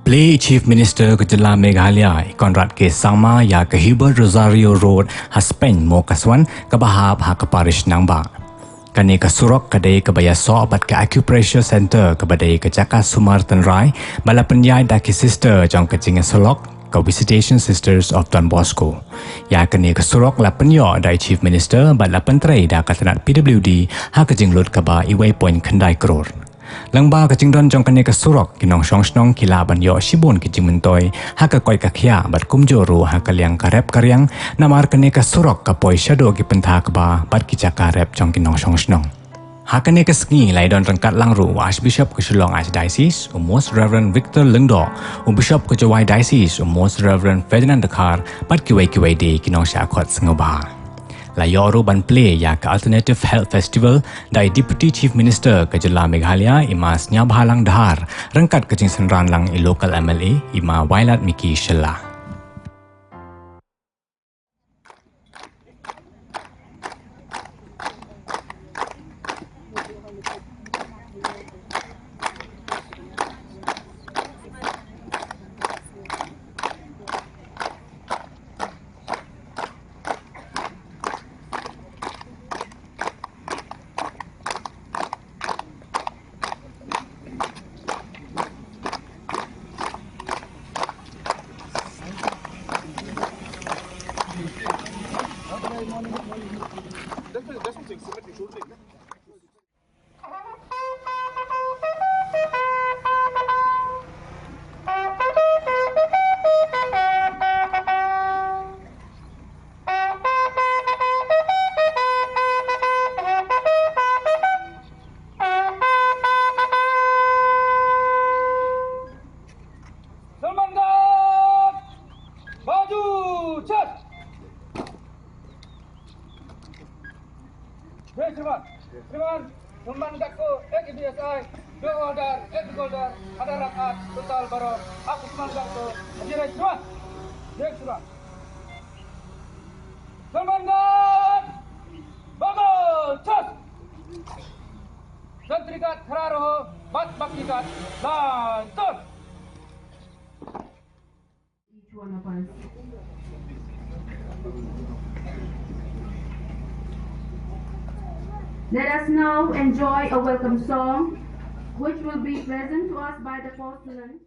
Plie Chief Minister ke Jela Meghalaya Konrad ke Sama ya ke Hubert Rosario Road ha Spein Mookaswan ke Bahab ha ke Parish Nangbah. Kani ke surok kedai ke baya so abat ke acupressure center ke badai ke Jaka Sumar Tenrai bala penyai da ke sister jong ke jinga solok ke Visitation Sisters of Don Bosco. Ya kani ke surok la penyo da Chief Minister bala pentrai da katanat PWD ha ke jinglut ke ba Iway Point Kendai Kror. Nangbah ke jingdon jong kani ke surok kinong song kila ban yo shibon ke jingmentoy ha ke koi kakya bat kumjoru ha ke liang karep karyang namar kani ke surok ke poi shadow ki pentha ke ba bat ki karep jong kinong song. Ha kani ke sengi lai don rengkat langru Archbishop ke Shillong Archdiocese Most Reverend Victor Lengdo Bishop ke Jowai Diocese Most Reverend Ferdinand Dekar bat kiwai di kinong syakot sengobah. Layoru ban Plie ya ke Alternative Health Festival dari Deputy Chief Minister ke Jela Meghalaya Imas Nyabhalang Dahar rengkat ke jingsenran lang i local MLA Ima Wailat Miki Shelah. Let us now enjoy a welcome song which will be present to us by the porcelain.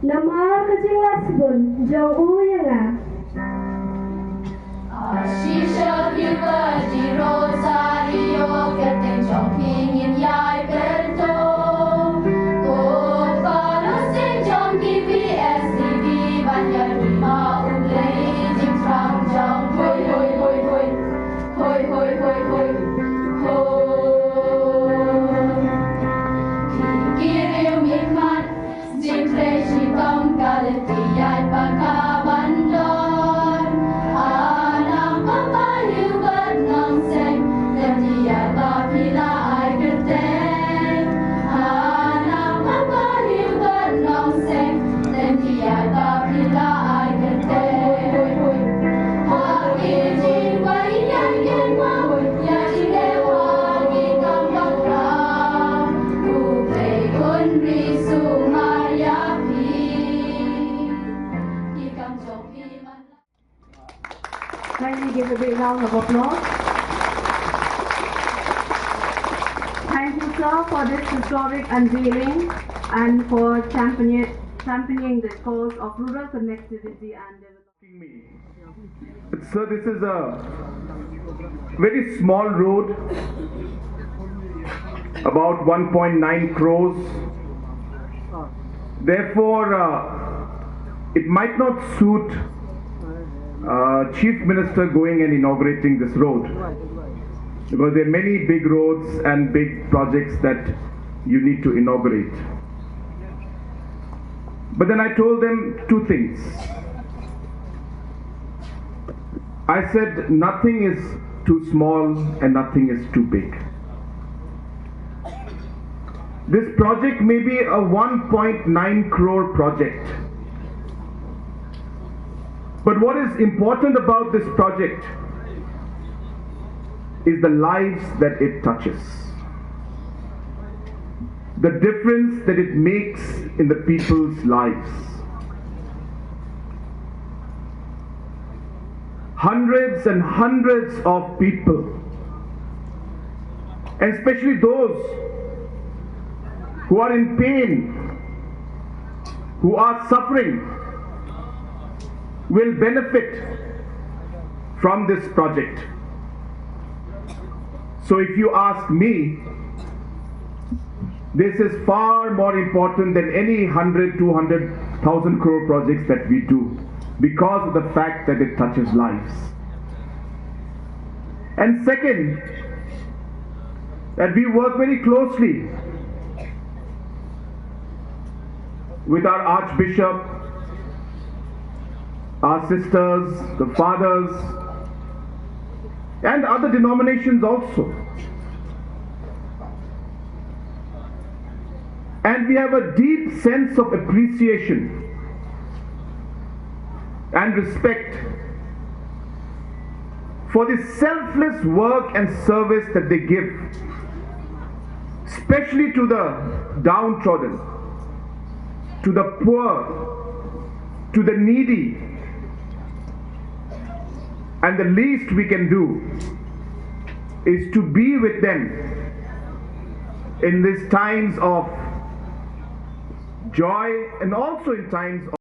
Nama kecil pun jauh yang Archbishop Hubert di Rosario keteng chongping in yai berto Kod panas sing jong PPSTV banyak lima ublay jing trang jong hoi hoi hoi hoi hoi hoi hoi hoi Kirim hikmat jing play shikam kaleti yai pakabandon Kindly give a big round of applause. Thank you, sir, for this historic unveiling and for championing the cause of rural connectivity and development. Sir, this is a very small road, about 1.9 crores. Therefore, it might not suit Chief Minister going and inaugurating this road, because there are many big roads and big projects that you need to inaugurate. But then I told them two things. I said nothing is too small and nothing is too big. This project may be a 1.9 crore project. But what is important about this project is the lives that it touches. The difference that it makes in the people's lives. Hundreds and hundreds of people, and especially those who are in pain, who are suffering, will benefit from this project. So if you ask me, this is far more important than any 100, 200,000 crore projects that we do, because of the fact that it touches lives. And second, that we work very closely with our Archbishop, our sisters, the fathers, and other denominations also. And we have a deep sense of appreciation and respect for the selfless work and service that they give, especially to the downtrodden, to the poor, to the needy. And the least we can do is to be with them in these times of joy and also in times of